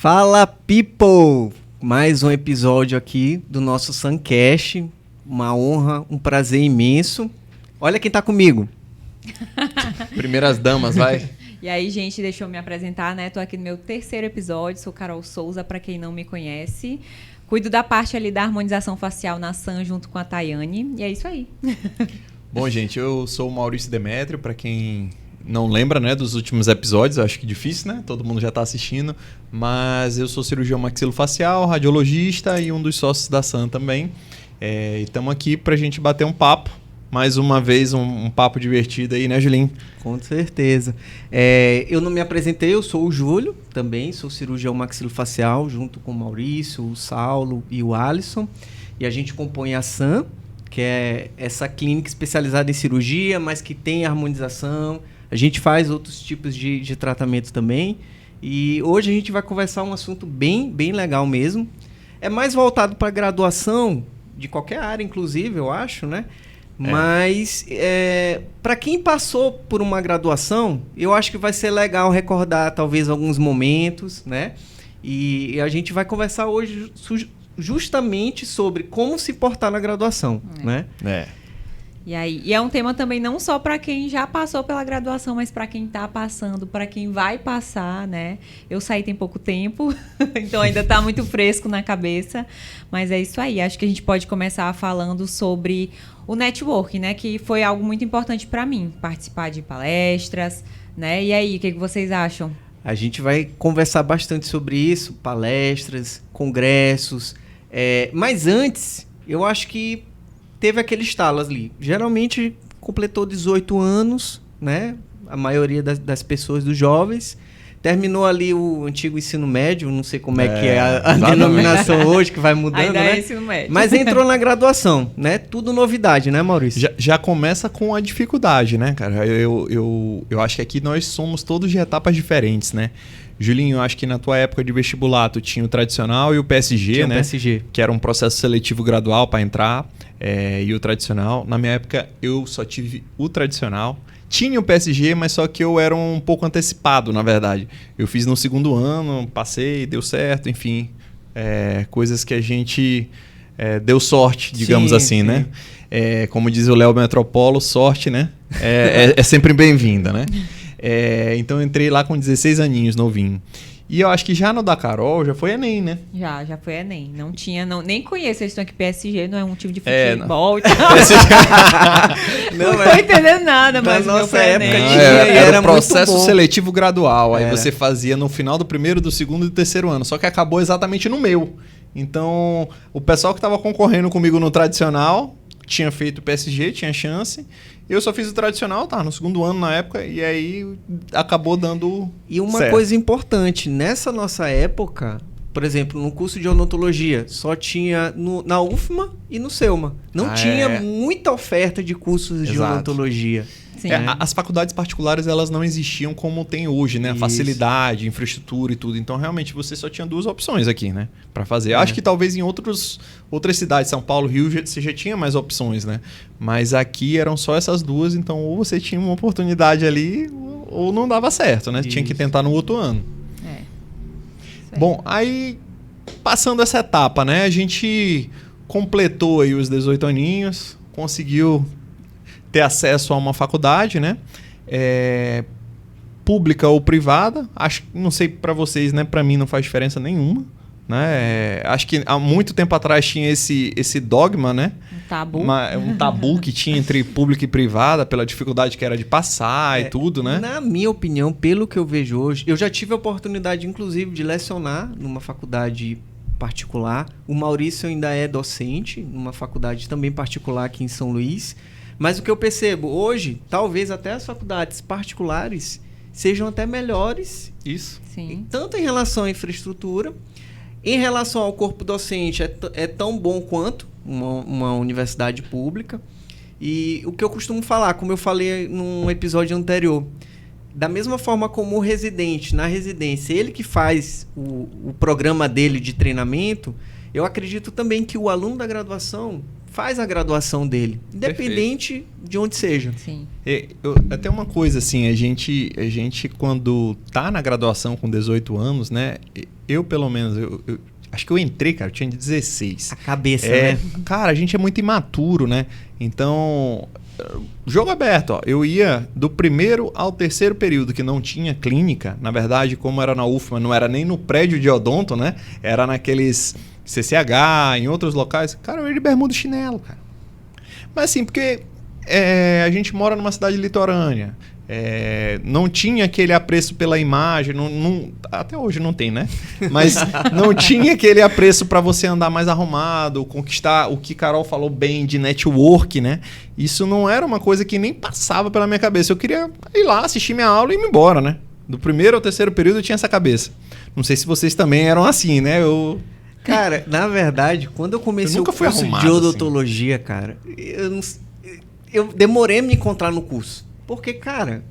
Fala, people! Mais um episódio aqui do nosso Suncast. Uma honra, um prazer imenso. Olha quem tá comigo. Primeiras damas, vai. E aí, gente, deixa eu me apresentar, né? Tô aqui no meu terceiro episódio, sou Carol Souza, pra quem não me conhece. Cuido da parte ali da harmonização facial na Sun junto com a Tayane. E é isso aí. Bom, gente, eu sou o Maurício Demétrio, pra quem não lembra, né, dos últimos episódios, acho que difícil, né? Todo mundo já tá assistindo. Mas eu sou cirurgião maxilofacial, radiologista e um dos sócios da Sun também. E estamos aqui pra gente bater um papo. Mais uma vez, um papo divertido aí, né, Julinho? Com certeza. Eu não me apresentei, eu sou o Júlio, também sou cirurgião maxilofacial, junto com o Maurício, o Saulo e o Alisson. E a gente compõe a Sun, que é essa clínica especializada em cirurgia, mas que tem harmonização. A gente faz outros tipos de tratamento também. E hoje a gente vai conversar um assunto bem legal mesmo. É mais voltado para graduação, de qualquer área, inclusive, eu acho, né? Mas, para quem passou por uma graduação, eu acho que vai ser legal recordar, talvez, alguns momentos, né? E a gente vai conversar hoje justamente sobre como se portar na graduação, né? E é um tema também não só para quem já passou pela graduação, mas para quem está passando, para quem vai passar, né? Eu saí tem pouco tempo, então ainda está muito fresco na cabeça. Mas é isso aí. Acho que a gente pode começar falando sobre o networking, né? Que foi algo muito importante para mim, participar de palestras, né? E aí, o que vocês acham? A gente vai conversar bastante sobre isso, palestras, congressos. Mas antes, eu acho que teve aquele estalo ali. Geralmente completou 18 anos, né? A maioria das pessoas, dos jovens. Terminou ali o antigo ensino médio, não sei como é que é a denominação hoje, que vai mudando, ainda né? É ensino médio. Mas entrou na graduação, né? Tudo novidade, né, Maurício? Já começa com a dificuldade, né, cara? Eu acho que aqui nós somos todos de etapas diferentes, né? Julinho, eu acho que na tua época de vestibular tu tinha o tradicional e o PSG, tinha, né? O PSG. Que era um processo seletivo gradual para entrar, e o tradicional. Na minha época eu só tive o tradicional. Tinha o PSG, mas só que eu era um pouco antecipado, na verdade. Eu fiz no segundo ano, passei, deu certo, enfim. Coisas que a gente deu sorte, digamos assim, né? Como diz o Léo Metropolo, sorte, né? É sempre bem-vinda, né? Então eu entrei lá com 16 aninhos, novinho. E eu acho que já no da Carol já foi Enem, né? Já foi Enem. Não tinha, nem conheço. Eles estão aqui PSG, não é um time de futebol. Não tô entendendo nada, mas na nossa época era processo seletivo gradual. Aí você fazia no final do primeiro, do segundo e do terceiro ano. Só que acabou exatamente no meu. Então, o pessoal que estava concorrendo comigo no tradicional tinha feito o PSG, tinha chance. Eu só fiz o tradicional, tá? No segundo ano na época, e aí acabou dando. E uma coisa importante, nessa nossa época, por exemplo, no curso de odontologia, só tinha na UFMA e no Selma. Não tinha muita oferta de cursos de odontologia. Sim. As faculdades particulares, elas não existiam como tem hoje, né? A facilidade, infraestrutura e tudo. Então, realmente, você só tinha duas opções aqui, né? Pra fazer. Acho que talvez em outras cidades, São Paulo, Rio, você já tinha mais opções, né? Mas aqui eram só essas duas, então ou você tinha uma oportunidade ali ou não dava certo, né? Isso. Tinha que tentar no outro ano. Bom, aí passando essa etapa, né? A gente completou aí os 18 aninhos, conseguiu ter acesso a uma faculdade, né? Pública ou privada. Acho, não sei para vocês, né? Para mim não faz diferença nenhuma, né? Acho que há muito tempo atrás tinha esse dogma, né? Um tabu. Um tabu que tinha entre pública e privada pela dificuldade que era de passar e tudo, né? Na minha opinião, pelo que eu vejo hoje, eu já tive a oportunidade, inclusive, de lecionar numa faculdade particular. O Maurício ainda é docente numa faculdade também particular aqui em São Luís. Mas o que eu percebo hoje, talvez até as faculdades particulares sejam até melhores. Isso. Sim. Tanto em relação à infraestrutura, em relação ao corpo docente, é tão bom quanto uma universidade pública. E o que eu costumo falar, como eu falei num episódio anterior, da mesma forma como o residente, na residência, ele que faz o programa dele de treinamento, eu acredito também que o aluno da graduação faz a graduação dele, independente de onde seja. Sim. Até uma coisa assim, a gente quando tá na graduação com 18 anos, né, eu pelo menos, eu acho que eu entrei, cara, eu tinha 16. A cabeça, né? Cara, a gente é muito imaturo, né? Então, jogo aberto, ó. Eu ia do primeiro ao terceiro período, que não tinha clínica. Na verdade, como era na UFMA, não era nem no prédio de odonto, né? Era naqueles CCH, em outros locais. Cara, eu ia de bermuda e chinelo, cara. Mas assim, porque a gente mora numa cidade litorânea. Não tinha aquele apreço pela imagem, até hoje não tem, né? Mas não tinha aquele apreço para você andar mais arrumado, conquistar o que Carol falou bem de network, né? Isso não era uma coisa que nem passava pela minha cabeça. Eu queria ir lá, assistir minha aula e ir embora, né? Do primeiro ao terceiro período eu tinha essa cabeça. Não sei se vocês também eram assim, né? Cara, na verdade, quando eu comecei o curso de odontologia, assim, cara, eu demorei a me encontrar no curso. Porque, cara,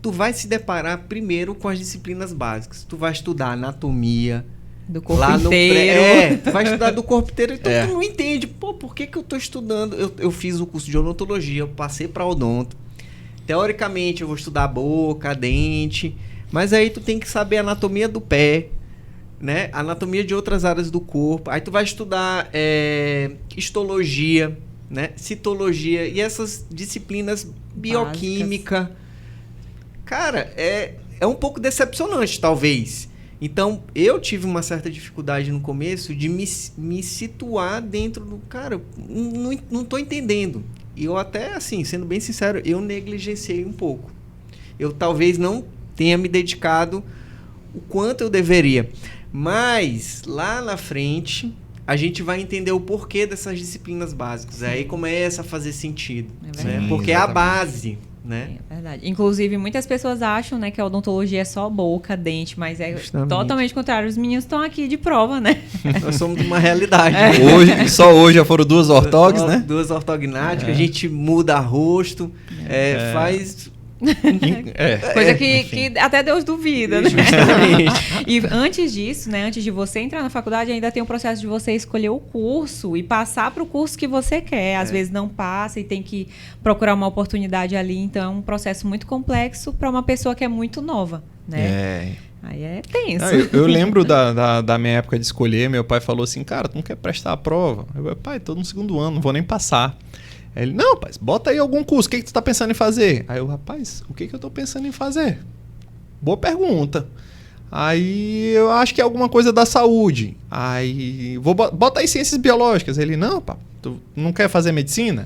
tu vai se deparar primeiro com as disciplinas básicas. Tu vai estudar anatomia. Do corpo inteiro. Tu vai estudar do corpo inteiro. Então tu não entende. Pô, por que eu tô estudando? Eu fiz o curso de odontologia, eu passei pra odonto. Teoricamente, eu vou estudar a boca, a dente. Mas aí tu tem que saber a anatomia do pé, né? Anatomia de outras áreas do corpo. Aí tu vai estudar histologia, né? Citologia e essas disciplinas bioquímica. Básicas. Cara, é um pouco decepcionante, talvez. Então, eu tive uma certa dificuldade no começo de me situar dentro do... Cara, não tô entendendo. E eu até, assim, sendo bem sincero, eu negligenciei um pouco. Eu talvez não tenha me dedicado o quanto eu deveria. Mas, lá na frente, a gente vai entender o porquê dessas disciplinas básicas. Sim. Aí começa a fazer sentido. Né? Porque exatamente. É a base, né? É verdade. Inclusive, muitas pessoas acham, né, que a odontologia é só boca, dente, mas é justamente totalmente contrário. Os meninos estão aqui de prova, né? Nós somos uma realidade. Só hoje já foram 2 ortogs, né? 2 ortognáticas, a gente muda rosto, faz... Coisa que até Deus duvida, né? E antes disso, né, antes de você entrar na faculdade, ainda tem o processo de você escolher o curso e passar para o curso que você quer. Às vezes não passa e tem que procurar uma oportunidade ali. Então é um processo muito complexo para uma pessoa que é muito nova, né? Aí é tenso. Eu lembro da minha época de escolher. Meu pai falou assim: cara, tu não quer prestar a prova? Eu, pai, tô no 2º ano, não vou nem passar. Aí ele, não, rapaz, bota aí algum curso, o que tu tá pensando em fazer? Aí eu, rapaz, o que eu tô pensando em fazer? Boa pergunta. Aí eu acho que é alguma coisa da saúde. Aí, bota aí ciências biológicas. Ele, não, pá, tu não quer fazer medicina?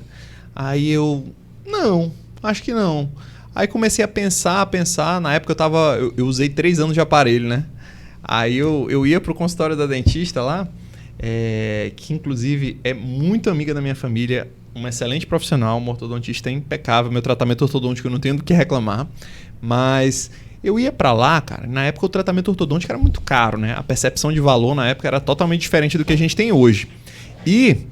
Aí eu, não, acho que não. Aí comecei a pensar, na época eu usei 3 anos de aparelho, né? Aí eu ia pro consultório da dentista lá, que inclusive é muito amiga da minha família, uma excelente profissional, uma ortodontista impecável, meu tratamento ortodôntico eu não tenho do que reclamar, mas eu ia pra lá, cara, na época o tratamento ortodôntico era muito caro, né? A percepção de valor na época era totalmente diferente do que a gente tem hoje. E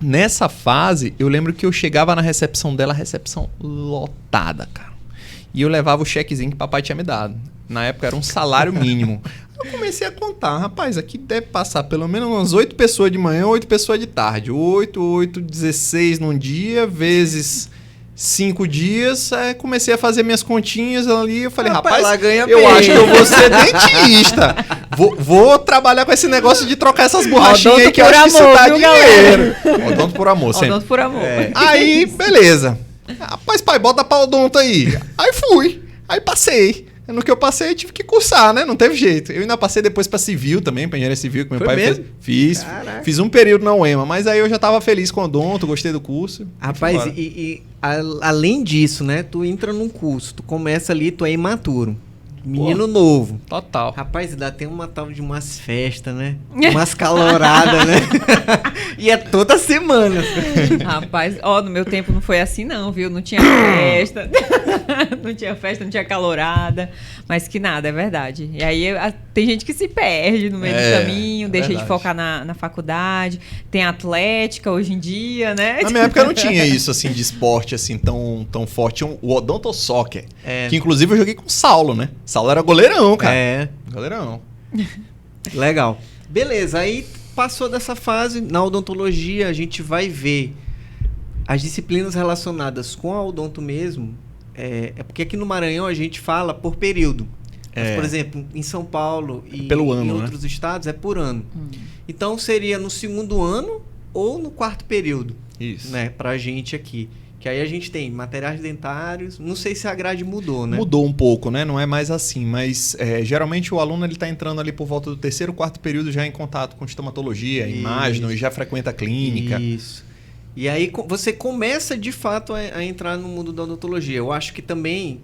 nessa fase, eu lembro que eu chegava na recepção dela, a recepção lotada, cara. E eu levava o chequezinho que papai tinha me dado. Na época era um salário mínimo. Eu comecei a contar, rapaz, aqui deve passar pelo menos umas 8 pessoas de manhã, 8 pessoas de tarde. 8, 16 num dia, vezes 5 dias. Comecei a fazer minhas continhas ali. Eu falei, rapaz, eu acho que eu vou ser dentista. Vou trabalhar com esse negócio de trocar essas borrachinhas aí, que eu acho que isso dá dinheiro. Odonto por amor, sempre. Odonto por amor. Aí, beleza. Rapaz, pai, bota pra odonto aí. Aí fui. Aí passei. No que eu passei, eu tive que cursar, né? Não teve jeito. Eu ainda passei depois pra civil também, pra engenharia civil, que meu pai fez. Fiz um período na UEMA, mas aí eu já tava feliz com o odonto, gostei do curso. Rapaz, além disso, né? Tu entra num curso, tu começa ali, tu é imaturo. Menino novo. Total. Rapaz, ainda tem uma tal de umas festas, né? Umas caloradas, né? E é toda semana. Rapaz, no meu tempo não foi assim não, viu? Não tinha festa. Não tinha festa, não tinha calorada. Mas que nada, é verdade. E aí tem gente que se perde no meio do caminho, deixa de focar na faculdade. Tem atlética hoje em dia, né? Na minha época não tinha isso, assim, de esporte, assim, tão forte. O Odonto Soccer, que inclusive eu joguei com o Saulo, né? Saulo era goleirão, cara. Goleirão. Legal. Beleza, aí passou dessa fase, na odontologia a gente vai ver as disciplinas relacionadas com a odonto mesmo. É porque aqui no Maranhão a gente fala por período. Mas, por exemplo, em São Paulo e pelo ano, em outros estados é por ano. Então seria no segundo ano ou no quarto período. Isso. Né, pra gente aqui. Que aí a gente tem materiais dentários. Não sei se a grade mudou, né? Mudou um pouco, né? Não é mais assim, mas geralmente o aluno ele tá entrando ali por volta do terceiro, quarto período já em contato com estomatologia, imagem, e já frequenta a clínica. Isso. E aí você começa de fato a entrar no mundo da odontologia. Eu acho que também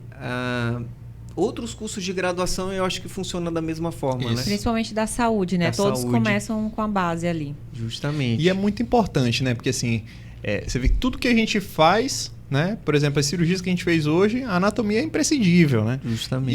outros cursos de graduação eu acho que funciona da mesma forma, né? Principalmente da saúde, né? Todos começam com a base ali. Justamente. E é muito importante, né? Porque assim, você vê que tudo que a gente faz, né? Por exemplo, as cirurgias que a gente fez hoje, a anatomia é imprescindível, né? Justamente.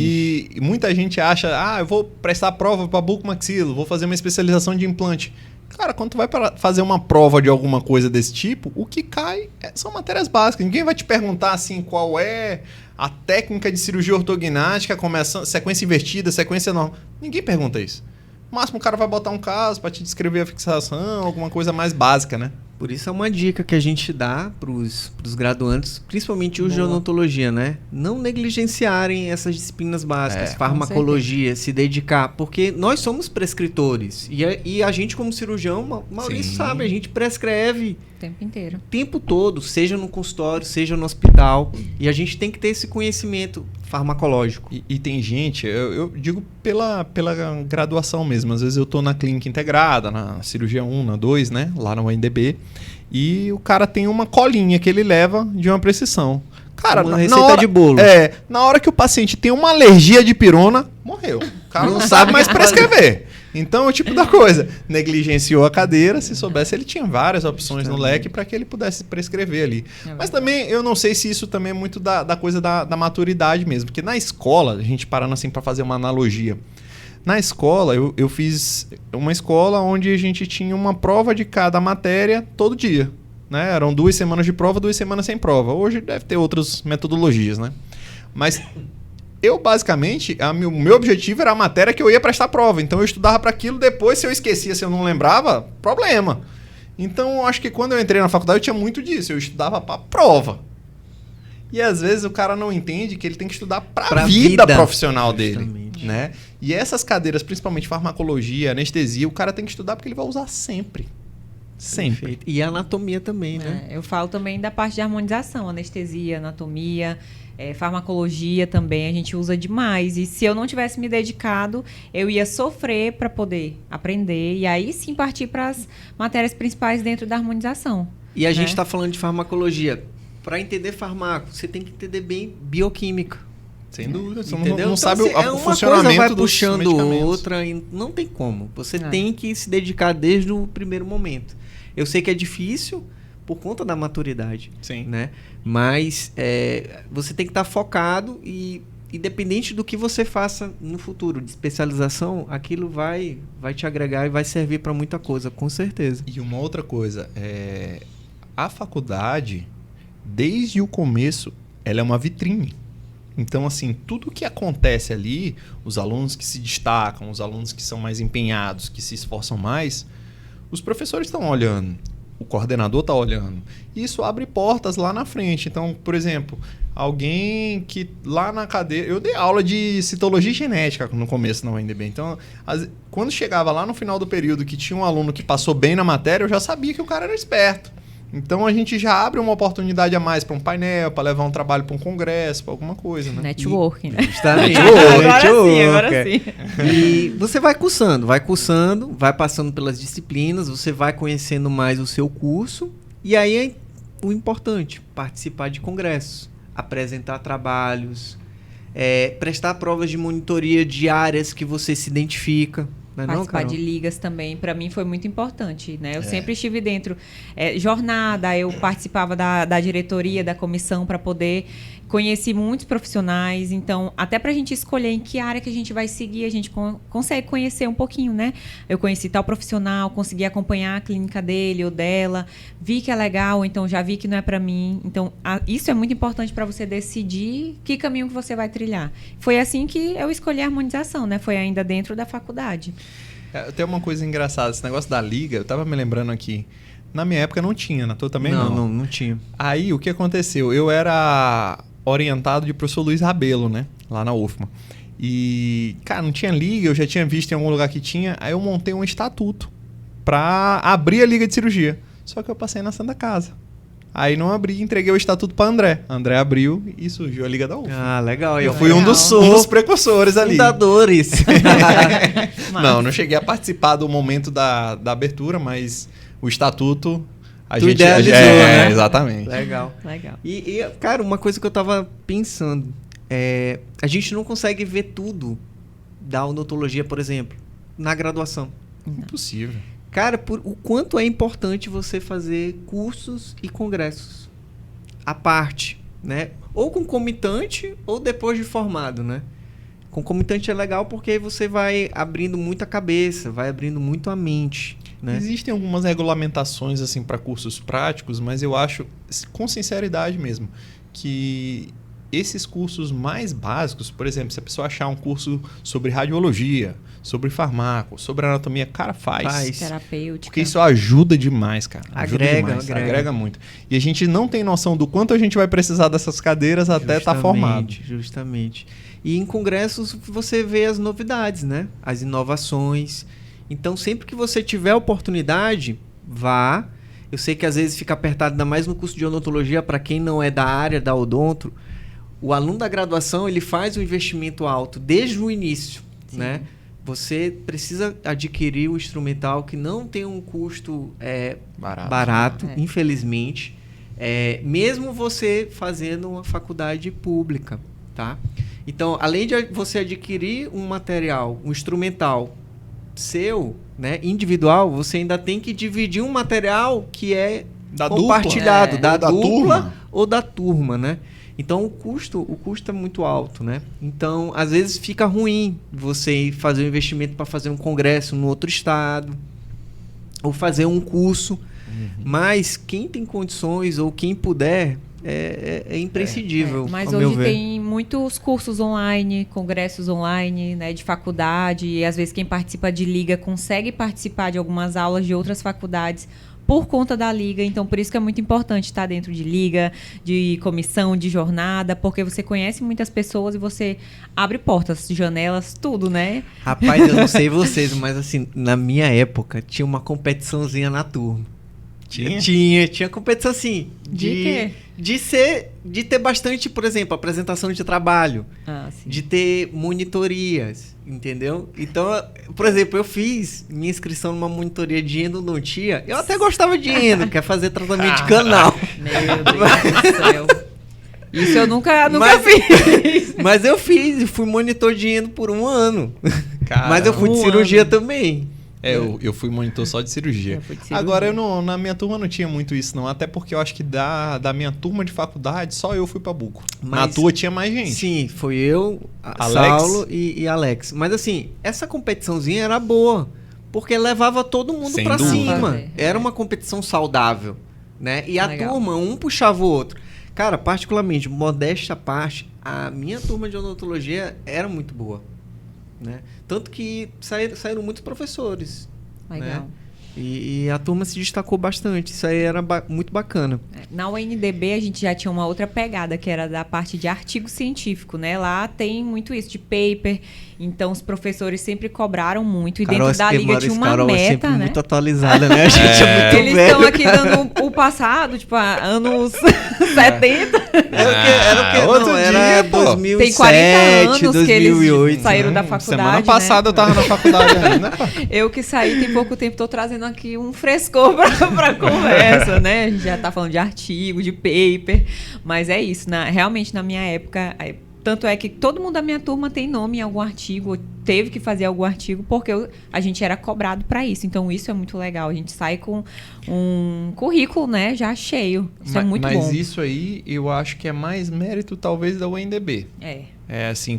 E muita gente acha, eu vou prestar prova para bucomaxilo, vou fazer uma especialização de implante. Cara, quando tu vai fazer uma prova de alguma coisa desse tipo, o que cai são matérias básicas. Ninguém vai te perguntar assim qual é a técnica de cirurgia ortognática, começando sequência invertida, sequência normal. Ninguém pergunta isso. No máximo o cara vai botar um caso para te descrever a fixação, alguma coisa mais básica, né? Por isso é uma dica que a gente dá para os graduantes, principalmente os de odontologia, né? Não negligenciarem essas disciplinas básicas, farmacologia, se dedicar, porque nós somos prescritores. E a gente, como cirurgião, Maurício sabe, a gente prescreve o tempo inteiro. O tempo todo, seja no consultório, seja no hospital. E a gente tem que ter esse conhecimento farmacológico. E tem gente, eu digo pela graduação mesmo, às vezes eu tô na clínica integrada, na cirurgia 1, na 2, né, lá no UNDB, e o cara tem uma colinha que ele leva de uma prescrição. Cara, uma receita de bolo. Na hora que o paciente tem uma alergia de pirona, morreu. O cara não sabe mais prescrever. Então, é o tipo da coisa. Negligenciou a cadeira, se soubesse, ele tinha várias opções no leque para que ele pudesse prescrever ali. Mas também, eu não sei se isso também é muito da coisa da maturidade mesmo. Porque na escola, a gente parando assim para fazer uma analogia. Na escola, eu fiz uma escola onde a gente tinha uma prova de cada matéria todo dia. Né? Eram 2 semanas de prova, 2 semanas sem prova. Hoje deve ter outras metodologias, né? Mas eu, basicamente, o meu objetivo era a matéria que eu ia prestar prova. Então, eu estudava para aquilo. Depois, se eu esquecia, se eu não lembrava, problema. Então, eu acho que quando eu entrei na faculdade, eu tinha muito disso. Eu estudava para prova. E, às vezes, o cara não entende que ele tem que estudar para a vida profissional dele. Né? E essas cadeiras, principalmente farmacologia, anestesia, o cara tem que estudar porque ele vai usar sempre. Sempre. Perfeito. E a anatomia também, né? Eu falo também da parte de harmonização, anestesia, anatomia, farmacologia também, a gente usa demais. E se eu não tivesse me dedicado, eu ia sofrer para poder aprender e aí sim partir para as matérias principais dentro da harmonização. E a gente está falando de farmacologia. Para entender farmaco, você tem que entender bem bioquímica. Sem dúvida. Você não sabe então, o funcionamento coisa vai dos puxando medicamentos. outra e não tem como. Você tem que se dedicar desde o primeiro momento. Eu sei que é difícil por conta da maturidade. Sim. Né? Mas você tem que estar focado e independente do que você faça no futuro de especialização, aquilo vai te agregar e vai servir para muita coisa, com certeza. E uma outra coisa, a faculdade, desde o começo, ela é uma vitrine. Então, assim, tudo que acontece ali, os alunos que se destacam, os alunos que são mais empenhados, que se esforçam mais, os professores estão olhando, o coordenador está olhando. E isso abre portas lá na frente. Então, por exemplo, alguém que lá na cadeira... Eu dei aula de citologia e genética no começo na UNDB. Então, quando chegava lá no final do período que tinha um aluno que passou bem na matéria, eu já sabia que o cara era esperto. Então a gente já abre uma oportunidade a mais para um painel, para levar um trabalho para um congresso, para alguma coisa, né? Networking, né? Justamente. Agora sim. E você vai cursando, vai passando pelas disciplinas, você vai conhecendo mais o seu curso. E aí é o importante, participar de congressos, apresentar trabalhos, prestar provas de monitoria de áreas que você se identifica. Participar de ligas também, para mim foi muito importante, né? Eu sempre estive dentro. Jornada, eu participava da diretoria, da comissão, para poder conhecer muitos profissionais. Então, até para a gente escolher em que área que a gente vai seguir, a gente consegue conhecer um pouquinho, né? Eu conheci tal profissional, consegui acompanhar a clínica dele ou dela, vi que é legal, então já vi que não é para mim. Então, isso é muito importante para você decidir que caminho que você vai trilhar. Foi assim que eu escolhi a harmonização, né? Foi ainda dentro da faculdade. Tem uma coisa engraçada, esse negócio da liga, eu tava me lembrando aqui, na minha época não tinha, na tua também não? Não tinha. Aí, o que aconteceu? Eu era orientado de professor Luiz Rabelo, né? Lá na UFMA. E, cara, não tinha liga, eu já tinha visto em algum lugar que tinha, aí eu montei um estatuto pra abrir a liga de cirurgia. Só que eu passei na Santa Casa. Aí não abri, entreguei o estatuto pra André. André abriu e surgiu a Liga da UFO. Ah, legal. Eu fui um dos precursores ali. Fundadores. Não cheguei a participar do momento da abertura, mas o estatuto... Idealizou, né? Exatamente. Legal. Legal. E, cara, uma coisa que eu tava pensando, a gente não consegue ver tudo da odontologia, por exemplo, na graduação. Impossível. Cara, o quanto é importante você fazer cursos e congressos à parte, né? Ou concomitante ou depois de formado, né? Concomitante é legal porque você vai abrindo muito a cabeça, vai abrindo muito a mente, né? Existem algumas regulamentações assim para cursos práticos, mas eu acho, com sinceridade mesmo, que esses cursos mais básicos, por exemplo, se a pessoa achar um curso sobre radiologia, sobre farmaco, sobre anatomia, cara, faz. Terapêutica. Porque isso ajuda demais, cara. Agrega muito. E a gente não tem noção do quanto a gente vai precisar dessas cadeiras até estar formado. Justamente. E em congressos você vê as novidades, né? As inovações. Então, sempre que você tiver oportunidade, vá. Eu sei que às vezes fica apertado, ainda mais no curso de odontologia, para quem não é da área da odonto. O aluno da graduação, ele faz um investimento alto desde o início, né? Você precisa adquirir o instrumental que não tem um custo barato, infelizmente. Mesmo você fazendo uma faculdade pública, tá? Então, além de você adquirir um material, um instrumental seu, né, individual, você ainda tem que dividir um material que é compartilhado da dupla ou da turma, né? Então, o custo é muito alto, né? Então, às vezes fica ruim você fazer um investimento para fazer um congresso no outro estado ou fazer um curso. Mas quem tem condições ou quem puder, é imprescindível. Mas hoje tem muitos cursos online, congressos online, né, de faculdade. E às vezes quem participa de liga consegue participar de algumas aulas de outras faculdades por conta da liga, então por isso que é muito importante estar dentro de liga, de comissão, de jornada, porque você conhece muitas pessoas e você abre portas, janelas, tudo, né? Rapaz, eu não sei vocês, mas assim, na minha época tinha uma competiçãozinha na turma. Tinha competição assim. De quê? De ter bastante, por exemplo, apresentação de trabalho. Sim. De ter monitorias, entendeu? Então, por exemplo, eu fiz minha inscrição numa monitoria de endodontia. Eu até gostava de endo, que é fazer tratamento de canal. Meu Deus do céu. Isso eu nunca fiz. Mas eu fiz e fui monitor de endo por 1 ano. Caramba. Mas eu fui de cirurgia também. Eu fui monitor só de cirurgia. Agora, na minha turma não tinha muito isso, não. Até porque eu acho que da minha turma de faculdade, só eu fui pra Buco. Na tua tinha mais gente. Sim, foi eu, Saulo e Alex. Mas assim, essa competiçãozinha era boa. Porque levava todo mundo pra cima. Era uma competição saudável, né? E a turma, um puxava o outro. Cara, particularmente, modéstia à parte, a minha turma de odontologia era muito boa. Né? Tanto que saíram muitos professores. Legal. Né? E a turma se destacou bastante. Isso aí era muito bacana. Na UNDB a gente já tinha uma outra pegada, que era da parte de artigo científico, né? Lá tem muito isso, de paper. Então os professores sempre cobraram muito. E Carol, dentro da liga tinha uma Carol meta, é sempre né? muito atualizada, né? A gente é muito Eles velho. estão aqui dando o passado, tipo, anos 70. Era 2007, tem 40 anos 2008, que eles saíram da faculdade. Semana passada eu tava na faculdade ainda. Eu que saí tem pouco tempo, tô trazendo aqui um frescor pra conversa, né? A gente já tá falando de artigo, de paper, mas é isso, realmente na minha época, tanto é que todo mundo da minha turma tem nome em algum artigo, ou teve que fazer algum artigo, porque a gente era cobrado para isso, então isso é muito legal, a gente sai com um currículo, né, já cheio, isso é muito bom. Mas isso aí, eu acho que é mais mérito talvez da UNDB. É assim,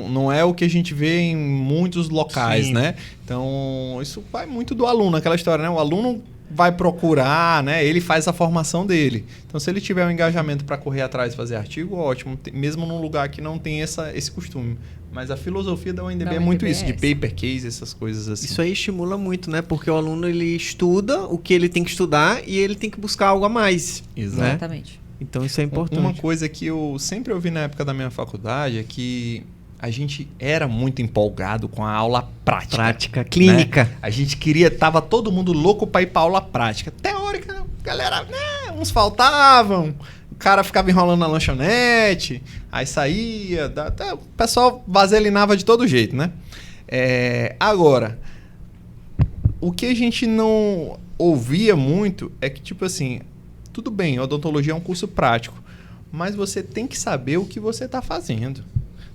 não é o que a gente vê em muitos locais, né? Então, isso vai muito do aluno, aquela história, né? O aluno vai procurar, né? Ele faz a formação dele. Então, se ele tiver um engajamento para correr atrás e fazer artigo, ótimo. Mesmo num lugar que não tem esse costume. Mas a filosofia da UNDB é muito isso, de paper case, essas coisas assim. Isso aí estimula muito, né? Porque o aluno, ele estuda o que ele tem que estudar e ele tem que buscar algo a mais. Exatamente. Então, isso é importante. Uma coisa que eu sempre ouvi na época da minha faculdade é que a gente era muito empolgado com a aula prática. Prática, clínica. Né? A gente tava todo mundo louco pra ir pra aula prática. Teórica, galera, né? Uns faltavam, o cara ficava enrolando na lanchonete, aí saía, o pessoal vaselinava de todo jeito, né? Agora, o que a gente não ouvia muito é que, tipo assim, tudo bem, odontologia é um curso prático, mas você tem que saber o que você está fazendo,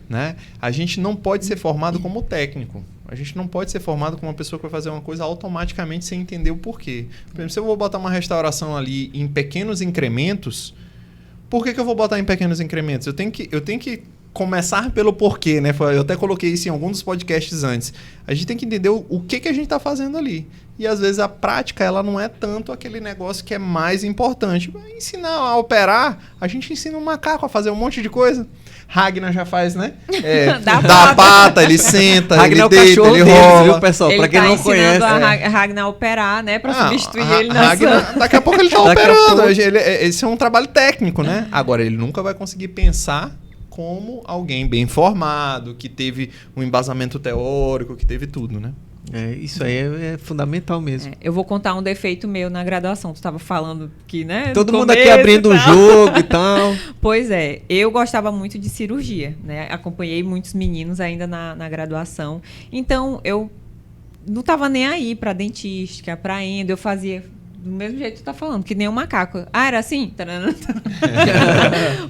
né? A gente não pode ser formado como técnico. A gente não pode ser formado como uma pessoa que vai fazer uma coisa automaticamente sem entender o porquê. Por exemplo, se eu vou botar uma restauração ali em pequenos incrementos, por que eu vou botar em pequenos incrementos? Eu tenho que começar pelo porquê, né? Eu até coloquei isso em algum dos podcasts antes. A gente tem que entender o que a gente está fazendo ali. E às vezes a prática, ela não é tanto aquele negócio que é mais importante. Ensinar a operar, a gente ensina um macaco a fazer um monte de coisa. Ragnar já faz, né? Dá a pata, ele senta, Ragnar ele deita, ele rola. Viu, pessoal? Pra quem não conhece. A Ragnar a operar, né? Pra substituir ele na Ragnar, daqui a pouco ele tá operando. Esse é um trabalho técnico, né? Agora, ele nunca vai conseguir pensar como alguém bem formado, que teve um embasamento teórico, que teve tudo, né? Isso aí é fundamental mesmo. Eu vou contar um defeito meu na graduação. Tu estava falando que, né? Todo mundo aqui abrindo o jogo e tal. Pois é, eu gostava muito de cirurgia, né? Acompanhei muitos meninos ainda na graduação. Então, eu não estava nem aí para dentística, para endo. Eu fazia do mesmo jeito que tu tá falando, que nem um macaco. Era assim?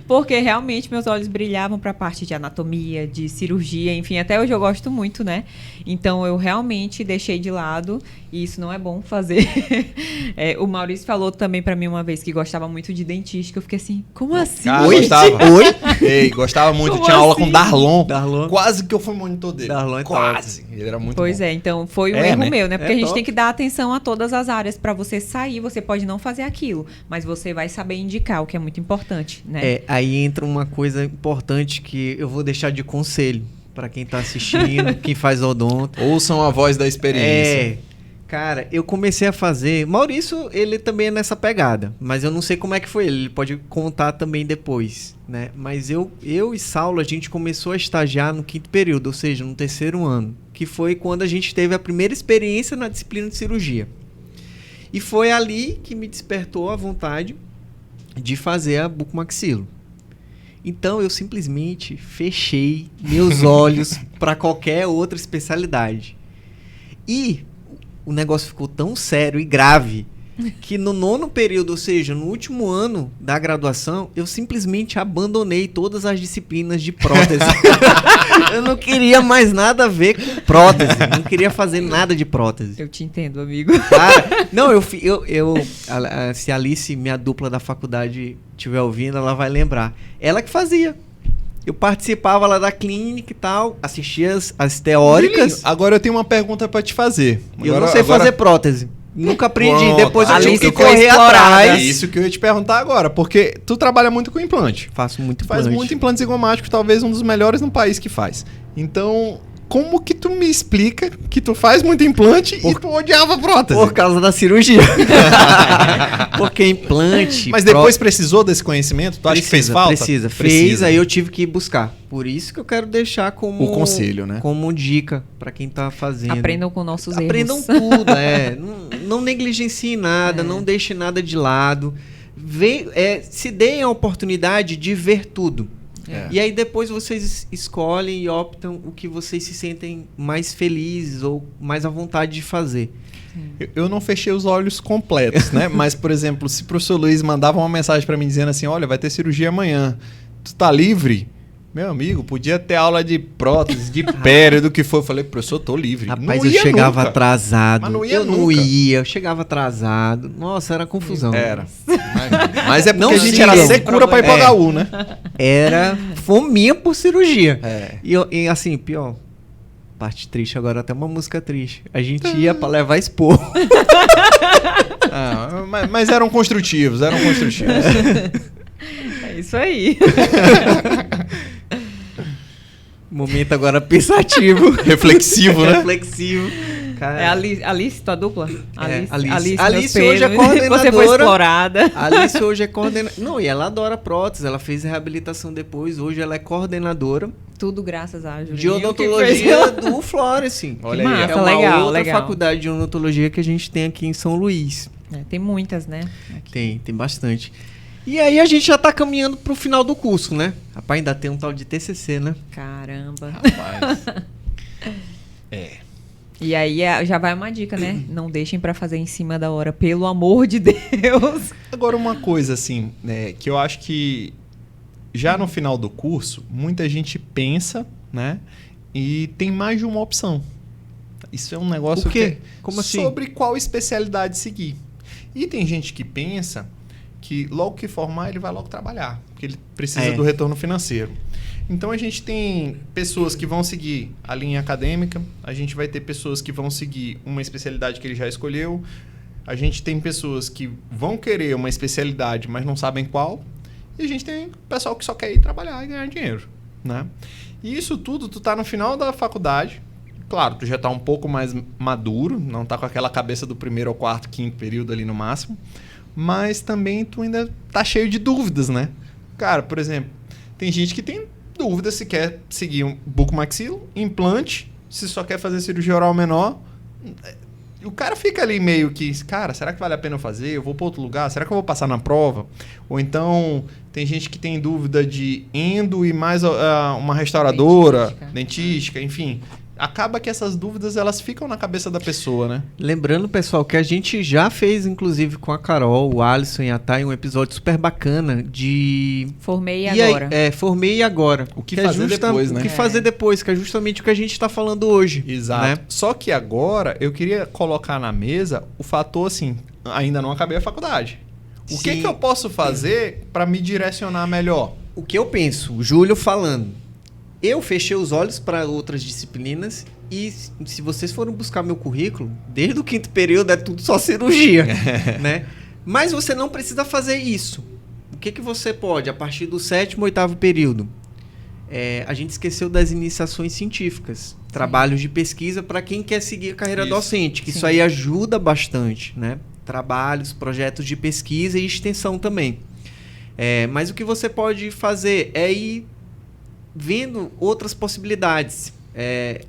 Porque realmente meus olhos brilhavam para a parte de anatomia, de cirurgia, enfim, até hoje eu gosto muito, né? Então eu realmente deixei de lado e isso não é bom fazer. O Maurício falou também para mim uma vez que gostava muito de dentística. Eu fiquei assim, como assim? Gostava. Ei, gostava muito. Como tinha aula assim? com Darlon. Darlon. Quase que eu fui monitor dele. Darlon quase. Ele era muito Pois bom. Então foi um erro meu, né? Porque a gente top. tem que dar atenção a todas as áreas para você sair. Você pode não fazer aquilo, mas você vai saber indicar, o que é muito importante, né? Aí entra uma coisa importante que eu vou deixar de conselho para quem tá assistindo, quem faz odonto. Ouçam a voz da experiência. Cara, eu comecei a fazer... Maurício, ele também é nessa pegada, mas eu não sei como é que foi ele pode contar também depois, né? Mas eu e Saulo, a gente começou a estagiar no 5º período, ou seja, no 3º ano, que foi quando a gente teve a primeira experiência na disciplina de cirurgia. E foi ali que me despertou a vontade de fazer a bucomaxilo. Então eu simplesmente fechei meus olhos para qualquer outra especialidade. E o negócio ficou tão sério e grave que no 9º período, ou seja, no último ano da graduação, eu simplesmente abandonei todas as disciplinas de prótese. Eu não queria mais nada a ver com prótese. Não queria fazer nada de prótese. Eu te entendo, amigo. Cara, não, se a Alice, minha dupla da faculdade, estiver ouvindo, ela vai lembrar. Ela que fazia. Eu participava lá da clínica e tal, assistia as teóricas. Agora eu tenho uma pergunta pra te fazer. Eu não sei fazer prótese. Nunca aprendi. Pronto, Depois eu tive Alice que foi correr explorada. atrás. É isso que eu ia te perguntar agora, porque tu trabalha muito com implante. Faço muito Faz implante. muito implante zigomático, talvez um dos melhores no país que faz. Então, como que tu me explica que tu faz muito implante e tu odiava prótese? Por causa da cirurgia. Porque implante... Mas depois precisou desse conhecimento? Tu acha que fez falta? Precisa. Fez, aí eu tive que ir buscar. Por isso que eu quero deixar como... O conselho, né? Como dica pra quem tá fazendo. Aprendam com nossos erros. Aprendam tudo, não negligenciem nada, não deixem nada de lado. Se deem a oportunidade de ver tudo. E aí depois vocês escolhem e optam o que vocês se sentem mais felizes ou mais à vontade de fazer. Eu não fechei os olhos completos, né? Mas, por exemplo, se o professor Luiz mandava uma mensagem pra mim dizendo assim, olha, vai ter cirurgia amanhã, tu tá livre? Meu amigo, podia ter aula de prótese, de pério, do que for. Eu falei, professor, tô livre. Rapaz, eu chegava nunca. atrasado. Mas não ia eu nunca. não ia, eu chegava atrasado. Nossa, era confusão. Era. Mas é porque Não a gente sigam. era secura pra ir pra HU, né? Era fominha por cirurgia. É. E assim, pior, parte triste agora, até uma música triste. A gente ia pra levar expor. Mas eram construtivos. É isso aí. Momento agora pensativo. Reflexivo, né? Reflexivo. Cara, É Alice, tua dupla? Alice meus hoje é pênis. coordenadora. Você foi explorada. A Alice hoje é coordenadora. Não, e ela adora prótese. Ela fez reabilitação depois. Hoje ela é coordenadora Tudo graças a Julinho. De odontologia do Florence. Olha massa, aí. É uma legal, outra legal. faculdade de odontologia que a gente tem aqui em São Luís. Tem muitas, né? Aqui. Tem bastante. E aí a gente já tá caminhando pro final do curso, né? Rapaz, ainda tem um tal de TCC, né? Caramba. Rapaz. E aí já vai uma dica, né? Não deixem pra fazer em cima da hora, pelo amor de Deus. Agora, uma coisa assim, né, que eu acho que já no final do curso, muita gente pensa, né? E tem mais de uma opção. Isso é um negócio O quê? que Como assim? sobre qual especialidade seguir. E tem gente que pensa que logo que formar ele vai logo trabalhar, porque ele precisa do retorno financeiro. Então a gente tem pessoas que vão seguir a linha acadêmica, a gente vai ter pessoas que vão seguir uma especialidade que ele já escolheu, a gente tem pessoas que vão querer uma especialidade, mas não sabem qual, e a gente tem pessoal que só quer ir trabalhar e ganhar dinheiro, né? E isso tudo, tu tá no final da faculdade, claro, tu já tá um pouco mais maduro, não tá com aquela cabeça do primeiro ao quarto, quinto período ali no máximo, mas também tu ainda tá cheio de dúvidas, né? Cara, por exemplo, tem gente que tem dúvida se quer seguir um bucomaxilo, implante, se só quer fazer cirurgia oral menor. O cara fica ali meio que, cara, será que vale a pena eu fazer? Eu vou para outro lugar? Será que eu vou passar na prova? Ou então, tem gente que tem dúvida de endo e mais uma restauradora, dentística, enfim. Acaba que essas dúvidas, elas ficam na cabeça da pessoa, né? Lembrando, pessoal, que a gente já fez, inclusive, com a Carol, o Alisson e a Thay, um episódio super bacana de... Formei agora. Formei agora. O que fazer depois, né? O que fazer depois, que é justamente o que a gente está falando hoje. Exato. Né? Só que agora, eu queria colocar na mesa o fator, assim, ainda não acabei a faculdade. O que eu posso fazer para me direcionar melhor? O que eu penso, o Júlio falando... Eu fechei os olhos para outras disciplinas e se vocês forem buscar meu currículo, desde o 5º período é tudo só cirurgia, né? Mas você não precisa fazer isso. O que você pode, a partir do 7º, 8º período? A gente esqueceu das iniciações científicas, trabalhos de pesquisa para quem quer seguir a carreira docente, que isso aí ajuda bastante, né? Trabalhos, projetos de pesquisa e extensão também. Mas o que você pode fazer é ir vendo outras possibilidades.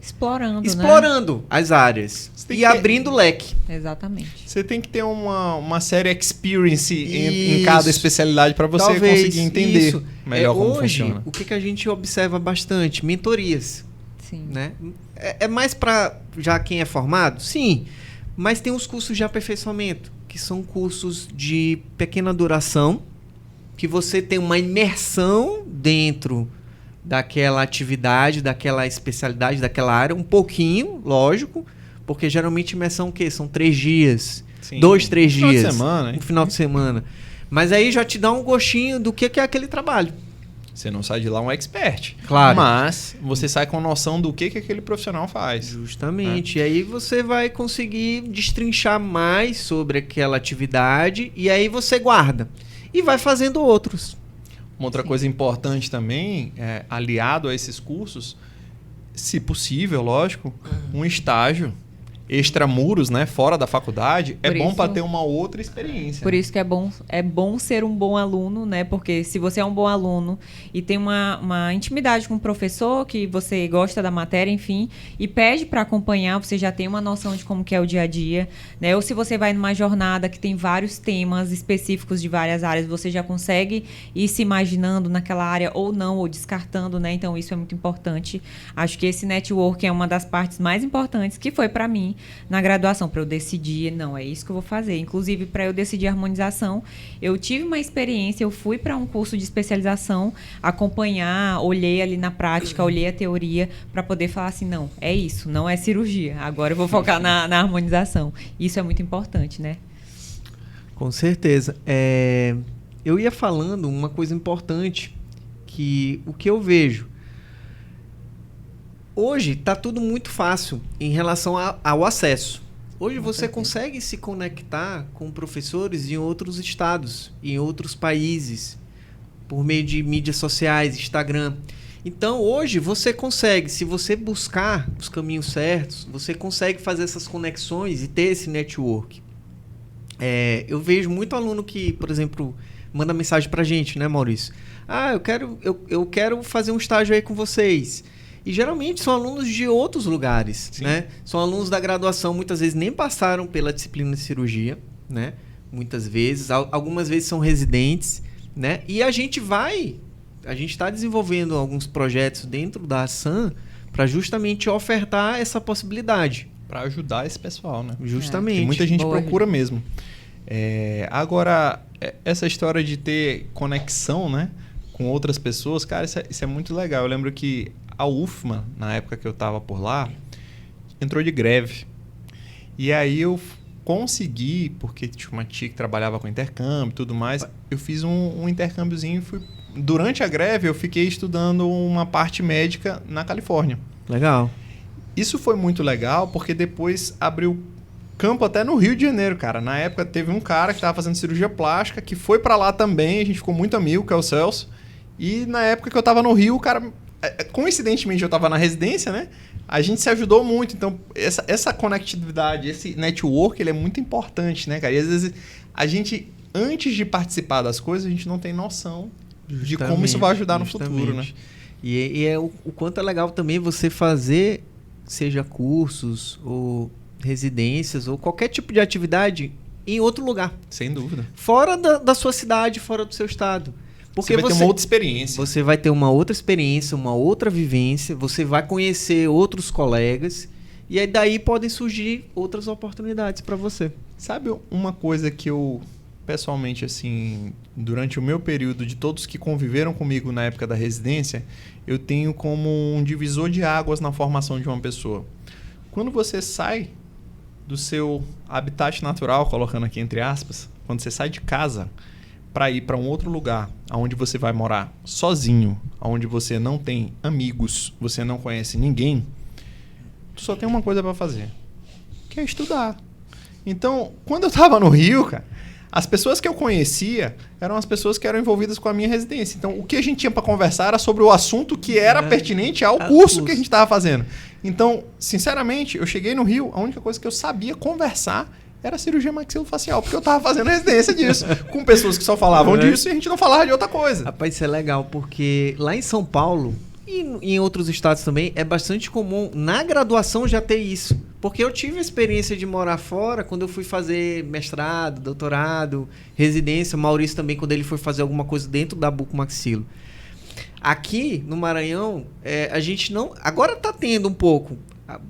Explorando as áreas e abrindo o leque. Exatamente. Você tem que ter uma séria experience em cada especialidade para você conseguir entender melhor como funciona. O que a gente observa bastante? Mentorias. Sim. Né? É mais para já quem é formado? Sim. Mas tem os cursos de aperfeiçoamento, que são cursos de pequena duração, que você tem uma imersão dentro daquela atividade, daquela especialidade, daquela área, um pouquinho, lógico, porque geralmente imersão o quê? São 3 dias, 2, 3 dias. Final de semana, hein? Um final de semana. Mas aí já te dá um gostinho do que é aquele trabalho. Você não sai de lá um expert. Claro. Mas você sai com noção do que aquele profissional faz. Justamente. E aí você vai conseguir destrinchar mais sobre aquela atividade e aí você guarda. E vai fazendo outros. Uma outra coisa importante também, aliado a esses cursos, se possível, lógico, um estágio extramuros, né, fora da faculdade, bom para ter uma outra experiência. Por isso que é bom ser um bom aluno, né? Porque se você é um bom aluno e tem uma intimidade com o professor, que você gosta da matéria, enfim, e pede para acompanhar, você já tem uma noção de como que é o dia a dia, né? Ou se você vai numa jornada que tem vários temas específicos de várias áreas, você já consegue ir se imaginando naquela área ou não, ou descartando, né? Então isso é muito importante. Acho que esse network é uma das partes mais importantes que foi para mim na graduação, para eu decidir, não, é isso que eu vou fazer. Inclusive, para eu decidir harmonização, eu tive uma experiência, eu fui para um curso de especialização, acompanhar, olhei ali na prática, olhei a teoria, para poder falar assim, não, é isso, não é cirurgia, agora eu vou focar na harmonização. Isso é muito importante, né? Com certeza. Eu ia falando uma coisa importante, que o que eu vejo, hoje está tudo muito fácil em relação ao acesso. Hoje você consegue se conectar com professores em outros estados, em outros países, por meio de mídias sociais, Instagram. Então, hoje você consegue, se você buscar os caminhos certos, você consegue fazer essas conexões e ter esse network. Eu vejo muito aluno que, por exemplo, manda mensagem pra gente, né, Maurício? eu quero fazer um estágio aí com vocês. E geralmente são alunos de outros lugares, né? São alunos da graduação, muitas vezes nem passaram pela disciplina de cirurgia, né? Muitas vezes, algumas vezes são residentes, né? E a gente está desenvolvendo alguns projetos dentro da ASAM para justamente ofertar essa possibilidade. Para ajudar esse pessoal, né? Justamente. Que muita gente procura mesmo. Agora, essa história de ter conexão, né, com outras pessoas, cara, isso é muito legal. Eu lembro que a UFMA, na época que eu estava por lá, entrou de greve. E aí eu consegui, porque tinha uma tia que trabalhava com intercâmbio e tudo mais, eu fiz um intercâmbiozinho e durante a greve eu fiquei estudando uma parte médica na Califórnia. Legal. Isso foi muito legal porque depois abriu campo até no Rio de Janeiro, cara. Na época teve um cara que estava fazendo cirurgia plástica que foi para lá também, a gente ficou muito amigo, que é o Celso. E na época que eu estava no Rio, o cara... Coincidentemente eu estava na residência, né? A gente se ajudou muito. Então, essa conectividade, esse network, ele é muito importante, né, cara? E às vezes a gente, antes de participar das coisas, a gente não tem noção de como isso vai ajudar no futuro, né? E o quanto é legal também você fazer, seja cursos ou residências ou qualquer tipo de atividade em outro lugar. Sem dúvida. Fora da sua cidade, fora do seu estado. Porque você vai ter uma outra experiência. Você vai ter uma outra experiência, uma outra vivência, você vai conhecer outros colegas e aí daí podem surgir outras oportunidades para você. Sabe uma coisa que eu, pessoalmente, assim, durante o meu período, de todos que conviveram comigo na época da residência, eu tenho como um divisor de águas na formação de uma pessoa. Quando você sai do seu habitat natural, colocando aqui entre aspas, quando você sai de casa para ir para um outro lugar, onde você vai morar sozinho, onde você não tem amigos, você não conhece ninguém, tu só tem uma coisa para fazer, que é estudar. Então, quando eu estava no Rio, cara, as pessoas que eu conhecia eram as pessoas que eram envolvidas com a minha residência. Então, o que a gente tinha para conversar era sobre o assunto que era pertinente ao curso que a gente estava fazendo. Então, sinceramente, eu cheguei no Rio, a única coisa que eu sabia conversar era cirurgia maxilofacial, porque eu tava fazendo residência disso, com pessoas que só falavam disso e a gente não falava de outra coisa. Rapaz, isso é legal, porque lá em São Paulo e em outros estados também é bastante comum na graduação já ter isso. Porque eu tive a experiência de morar fora quando eu fui fazer mestrado, doutorado, residência. O Maurício também, quando ele foi fazer alguma coisa dentro da bucomaxilo. Aqui no Maranhão, a gente não... Agora tá tendo um pouco,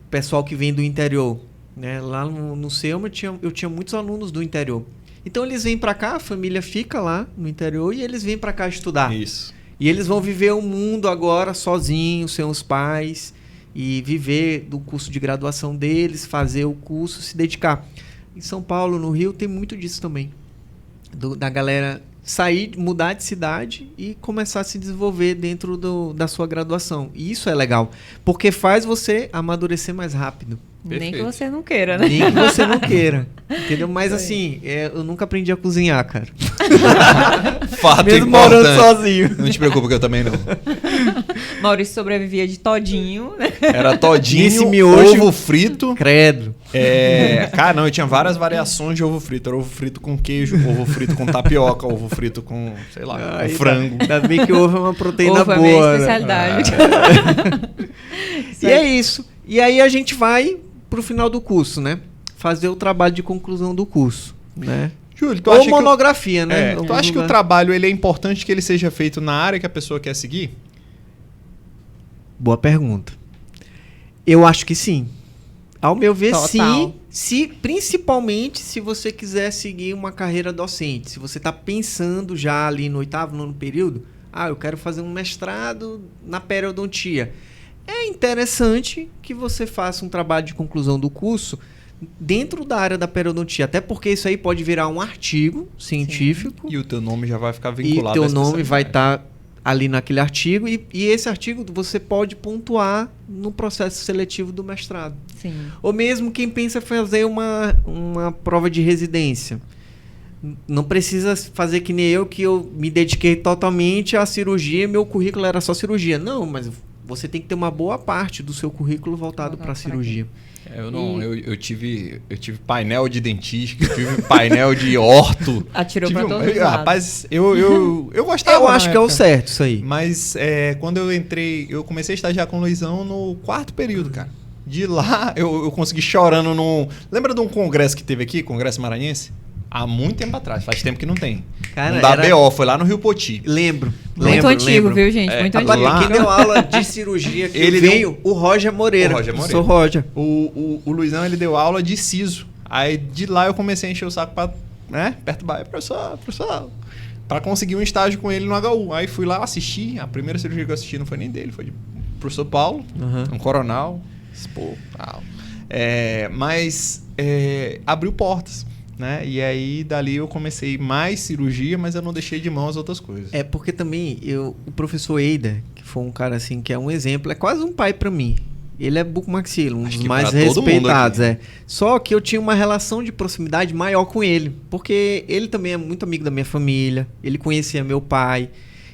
pessoal que vem do interior. Né? Lá no Selma eu tinha muitos alunos do interior. Então eles vêm para cá, a família fica lá no interior e eles vêm para cá estudar. Isso. E eles vão viver o mundo agora sozinhos, sem os pais, e viver do curso de graduação deles, fazer o curso, se dedicar. Em São Paulo, no Rio, tem muito disso também. Da galera sair, mudar de cidade e começar a se desenvolver dentro da sua graduação. E isso é legal, porque faz você amadurecer mais rápido. Perfeito. Nem que você não queira, né? Nem que você não queira. Entendeu? Mas assim, eu nunca aprendi a cozinhar, cara. Fato mesmo importante. Morando sozinho. Não te preocupa que eu também não. Maurício sobrevivia de todinho, né? Era todinho, esse miojo, ovo frito. Credo. Cara, não, eu tinha várias variações de ovo frito. Era ovo frito com queijo, ovo frito com tapioca, ovo frito com, sei lá, com frango. Ainda bem que o ovo é uma proteína ovo boa. É a minha especialidade. E é isso. E aí a gente vai pro final do curso, né? Fazer o trabalho de conclusão do curso, né? Júlio, tu ou acha monografia, né? Tu acha que o trabalho ele é importante que ele seja feito na área que a pessoa quer seguir? Boa pergunta. Eu acho que sim. Ao meu ver, Total. sim. Principalmente se você quiser seguir uma carreira docente. Se você está pensando já ali no 8º, 9º período, eu quero fazer um mestrado na periodontia. É interessante que você faça um trabalho de conclusão do curso dentro da área da periodontia, até porque isso aí pode virar um artigo científico. Sim. E o teu nome já vai ficar vinculado. E o teu nome vai estar ali naquele artigo e esse artigo você pode pontuar no processo seletivo do mestrado. Sim. Ou mesmo quem pensa em fazer uma prova de residência. Não precisa fazer que nem eu, que eu me dediquei totalmente à cirurgia, meu currículo era só cirurgia. Não, mas você tem que ter uma boa parte do seu currículo voltado para a cirurgia. Eu tive painel de dentística, eu tive painel de orto. Atirou para todos os lados. Rapaz, eu gostava. Eu acho que é o certo isso aí. Mas quando eu comecei a estagiar com o Luizão no 4º período, cara. De lá, eu consegui chorando no... Lembra de um congresso que teve aqui, Congresso Maranhense? Há muito tempo atrás, faz tempo que não tem. Cara, da BO, foi lá no Rio Poti. Lembro. Muito antigo, viu, gente? Muito antigo. Quem deu aula de cirurgia que o Roger Moreira. Eu sou Roger. O Luizão, ele deu aula de siso. Aí de lá eu comecei a encher o saco pra, perturbar. Professor. Pra conseguir um estágio com ele no HU. Aí fui lá assistir. A primeira cirurgia que eu assisti não foi nem dele, foi de professor Paulo, um coronel. Mas abriu portas. Né? E aí, dali eu comecei mais cirurgia, mas eu não deixei de mão as outras coisas. Porque também o professor Eida, que foi um cara assim, que é um exemplo, é quase um pai para mim. Ele é bucomaxilo, um dos mais respeitados. Só que eu tinha uma relação de proximidade maior com ele, porque ele também é muito amigo da minha família, ele conhecia meu pai.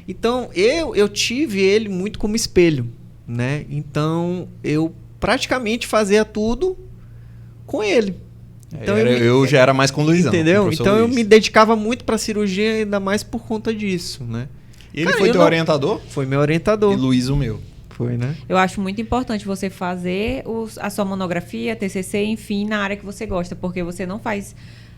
Então, eu tive ele muito como espelho, né? Então, eu praticamente fazia tudo com ele. Então eu já era mais com o Luizão. Entendeu? Então eu me dedicava muito para cirurgia, ainda mais por conta disso, né? Ele foi teu orientador? Foi meu orientador. E Luiz o meu. Foi, né? Eu acho muito importante você fazer a sua monografia, TCC, enfim, na área que você gosta, porque você não faz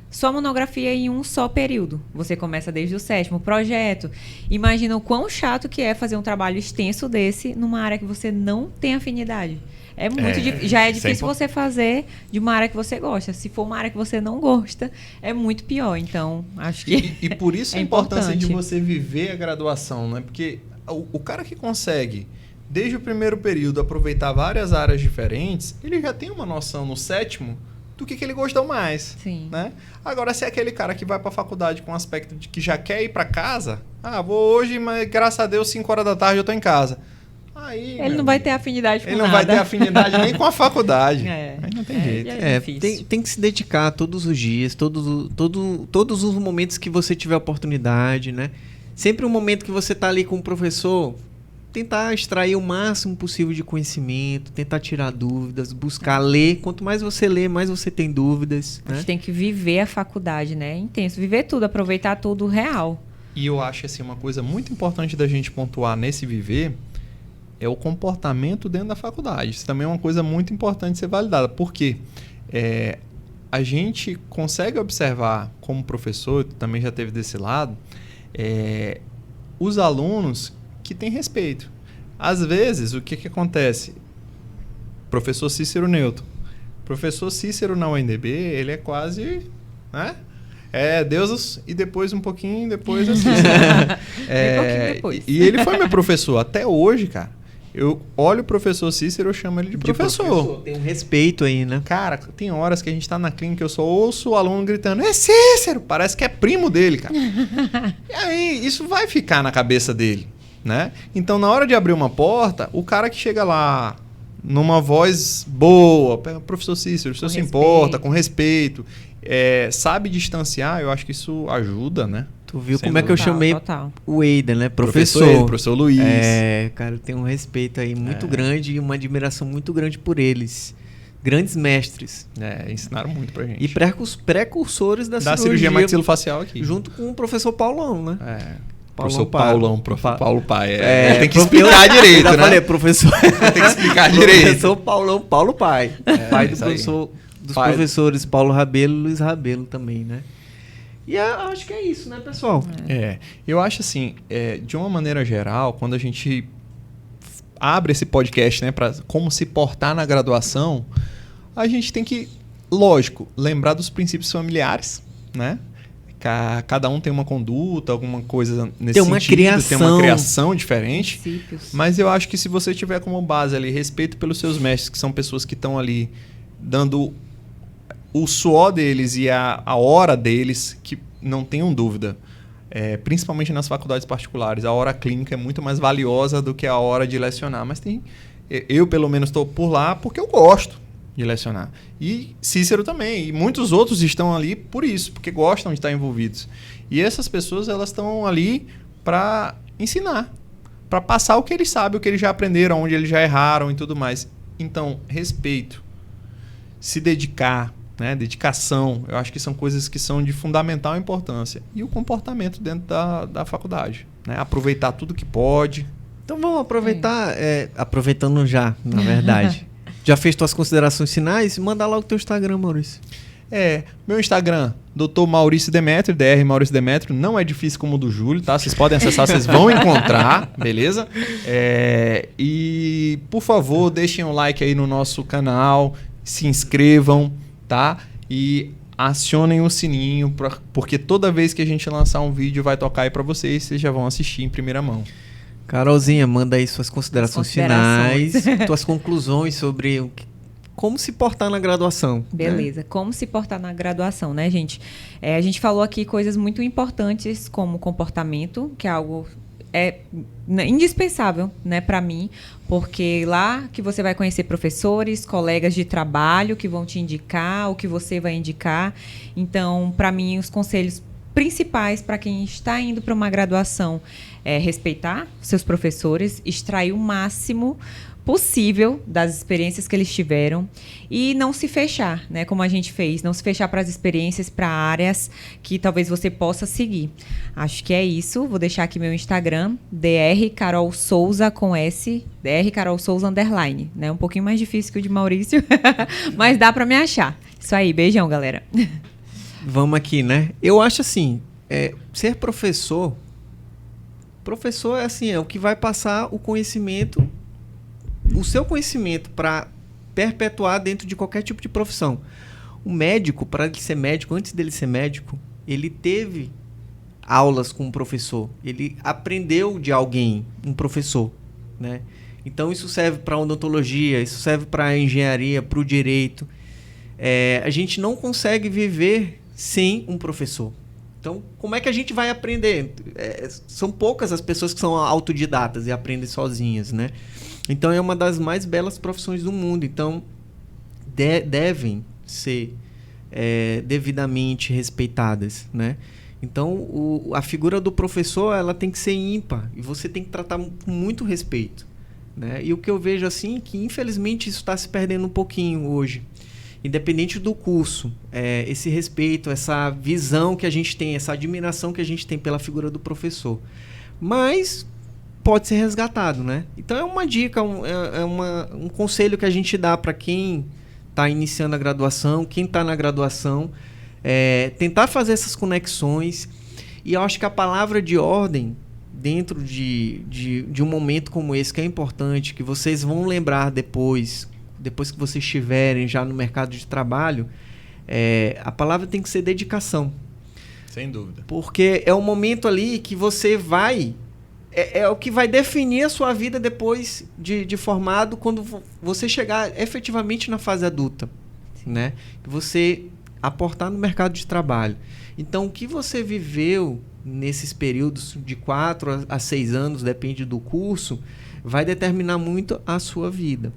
só monografia em um só período. Você começa desde o 7º projeto. Imagina o quão chato que é fazer um trabalho extenso desse numa área que você não tem afinidade. É muito já é difícil você fazer de uma área que você gosta. Se for uma área que você não gosta, é muito pior. Então, acho que E por isso a importância de você viver a graduação, né? Porque o cara que consegue, desde o primeiro período, aproveitar várias áreas diferentes, ele já tem uma noção no 7º do que ele gostou mais. Sim. Né? Agora, se é aquele cara que vai para a faculdade com o aspecto de que já quer ir para casa, vou hoje, mas graças a Deus, 5 horas da tarde eu tô em casa. Aí, ele não vai ter afinidade com nada. Ele não vai ter afinidade nem com a faculdade. Aí não tem jeito. Tem que se dedicar todos os dias, todos os momentos que você tiver oportunidade, né? Sempre um momento que você tá ali com o professor, tentar extrair o máximo possível de conhecimento, tentar tirar dúvidas, buscar ler. Quanto mais você lê, mais você tem dúvidas. A gente tem que viver a faculdade, né? Intenso. Viver tudo, aproveitar tudo real. E eu acho assim, uma coisa muito importante da gente pontuar nesse viver é o comportamento dentro da faculdade. Isso também é uma coisa muito importante de ser validada. Por quê? A gente consegue observar, como professor, também já teve desse lado, os alunos que têm respeito. Às vezes, o que acontece? Professor Cícero Newton. Professor Cícero na UNB, ele é quase... né? Deus e depois um pouquinho depois assim. Depois. E ele foi meu professor. Até hoje, cara, eu olho o professor Cícero, eu chamo ele de professor. Tem um respeito aí, né? Cara, tem horas que a gente tá na clínica, eu só ouço o aluno gritando, Cícero! Parece que é primo dele, cara. E aí, isso vai ficar na cabeça dele, né? Então, na hora de abrir uma porta, o cara que chega lá numa voz boa, professor Cícero, o senhor se importa, com respeito, sabe distanciar, eu acho que isso ajuda, né? Tu viu como é que eu chamei o Eida, né? Professor Luiz. Cara, eu tenho um respeito aí muito grande e uma admiração muito grande por eles. Grandes mestres. Ensinaram muito pra gente. E precursores da cirurgia maxilofacial aqui. Junto com o professor Paulão, né? Professor Paulão, Paulo Pai. Tem que explicar direito, né? Falei, professor. Tem que explicar direito. Professor Paulão, Paulo Pai. Pai do professor, dos professores Paulo Rabelo e Luiz Rabelo também, né? E acho que é isso, né, pessoal? Eu acho assim, de uma maneira geral, quando a gente abre esse podcast, né, para como se portar na graduação, a gente tem que, lógico, lembrar dos princípios familiares, né? Cada um tem uma conduta, alguma coisa nesse sentido, tem uma criação diferente. Princípios. Mas eu acho que se você tiver como base ali respeito pelos seus mestres, que são pessoas que estão ali dando o suor deles e a hora deles, que não tenham dúvida, principalmente nas faculdades particulares, a hora clínica é muito mais valiosa do que a hora de lecionar. Mas eu pelo menos estou por lá porque eu gosto de lecionar. E Cícero também. E muitos outros estão ali por isso, porque gostam de estar envolvidos. E essas pessoas, elas estão ali para ensinar, para passar o que eles sabem, o que eles já aprenderam, onde eles já erraram e tudo mais. Então, respeito, se dedicar, né? Dedicação, eu acho que são coisas que são de fundamental importância. E o comportamento dentro da faculdade, né? Aproveitar tudo que pode. Então vamos aproveitar, aproveitando já, na verdade. Já fez tuas considerações finais? Manda lá o teu Instagram, Maurício. Meu Instagram, Dr. Maurício Demétrio, Dr. Maurício Demétrio, não é difícil como o do Júlio, tá? Vocês podem acessar, vocês vão encontrar, beleza? E, por favor, deixem um like aí no nosso canal, se inscrevam, tá? E acionem o sininho, porque toda vez que a gente lançar um vídeo vai tocar aí pra vocês, vocês já vão assistir em primeira mão. Carolzinha, manda aí suas considerações finais, tuas conclusões sobre como se portar na graduação. Beleza, como se portar na graduação, né, gente? A gente falou aqui coisas muito importantes como comportamento, que é algo indispensável, né, para mim, porque lá que você vai conhecer professores, colegas de trabalho que vão te indicar, o que você vai indicar. Então, para mim, os conselhos principais para quem está indo para uma graduação é respeitar seus professores, extrair o máximo possível das experiências que eles tiveram e não se fechar, né, como a gente fez, não se fechar para as experiências, para áreas que talvez você possa seguir. Acho que é isso. Vou deixar aqui meu Instagram, Dr. Carol Souza com S, Dr. Carol Souza _, né, um pouquinho mais difícil que o de Maurício, mas dá para me achar. Isso aí, beijão, galera. Vamos aqui, né? Eu acho assim, ser professor é assim, é o que vai passar o conhecimento, o seu conhecimento para perpetuar dentro de qualquer tipo de profissão. O médico, para ele ser médico, antes dele ser médico, ele teve aulas com um professor, ele aprendeu de alguém, um professor, né? Então isso serve para a odontologia, isso serve para a engenharia, para o direito. A gente não consegue viver sem um professor. Então, como é que a gente vai aprender? São poucas as pessoas que são autodidatas e aprendem sozinhas, né? Então, é uma das mais belas profissões do mundo. Então, devem ser devidamente respeitadas, né? Então, a figura do professor, ela tem que ser ímpar e você tem que tratar com muito respeito, né? E o que eu vejo assim é que, infelizmente, isso está se perdendo um pouquinho hoje. Independente do curso, esse respeito, essa visão que a gente tem, essa admiração que a gente tem pela figura do professor. Mas pode ser resgatado, né? Então é uma dica, um conselho que a gente dá para quem está iniciando a graduação, quem está na graduação, tentar fazer essas conexões. E eu acho que a palavra de ordem, dentro de um momento como esse, que é importante, que vocês vão lembrar depois que vocês estiverem já no mercado de trabalho, a palavra tem que ser dedicação. Sem dúvida. Porque é um momento ali que você vai... É o que vai definir a sua vida depois de formado, quando você chegar efetivamente na fase adulta, né? Que você aportar no mercado de trabalho. Então, o que você viveu nesses períodos de 4 a 6 anos, depende do curso, vai determinar muito a sua vida.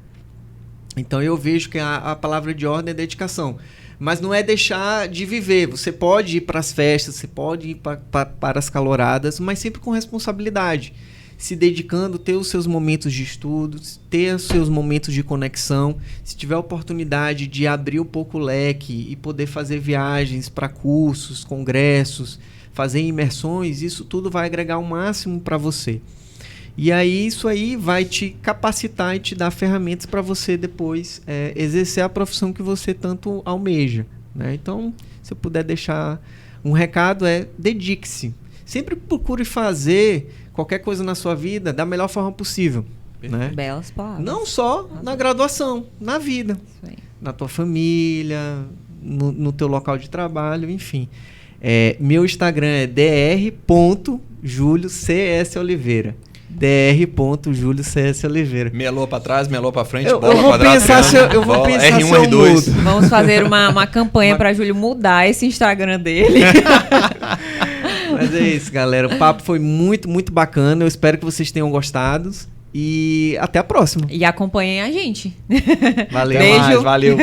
Então eu vejo que a palavra de ordem é dedicação. Mas não é deixar de viver. Você pode ir para as festas, você pode ir para as caloradas, mas sempre com responsabilidade. Se dedicando, ter os seus momentos de estudos, ter os seus momentos de conexão. Se tiver a oportunidade de abrir um pouco o leque e poder fazer viagens para cursos, congressos, fazer imersões, isso tudo vai agregar o máximo para você. E aí isso aí vai te capacitar e te dar ferramentas para você depois exercer a profissão que você tanto almeja, né? Então, se eu puder deixar um recado, dedique-se. Sempre procure fazer qualquer coisa na sua vida da melhor forma possível, né? Belas palavras. Não só na graduação, na vida. Isso aí. Na tua família, no teu local de trabalho, enfim. Meu Instagram é dr.juliocsoliveira. dr.juliocsoliveira. Melou pra trás, melou pra frente, eu bola vou quadrada. Pensar se eu vou pensar R1, se eu R2. mudo. Vamos fazer uma campanha para Júlio mudar esse Instagram dele. Mas é isso, galera. O papo foi muito, muito bacana. Eu espero que vocês tenham gostado. E até a próxima. E acompanhem a gente. Valeu. Beijo. Mais, valeu.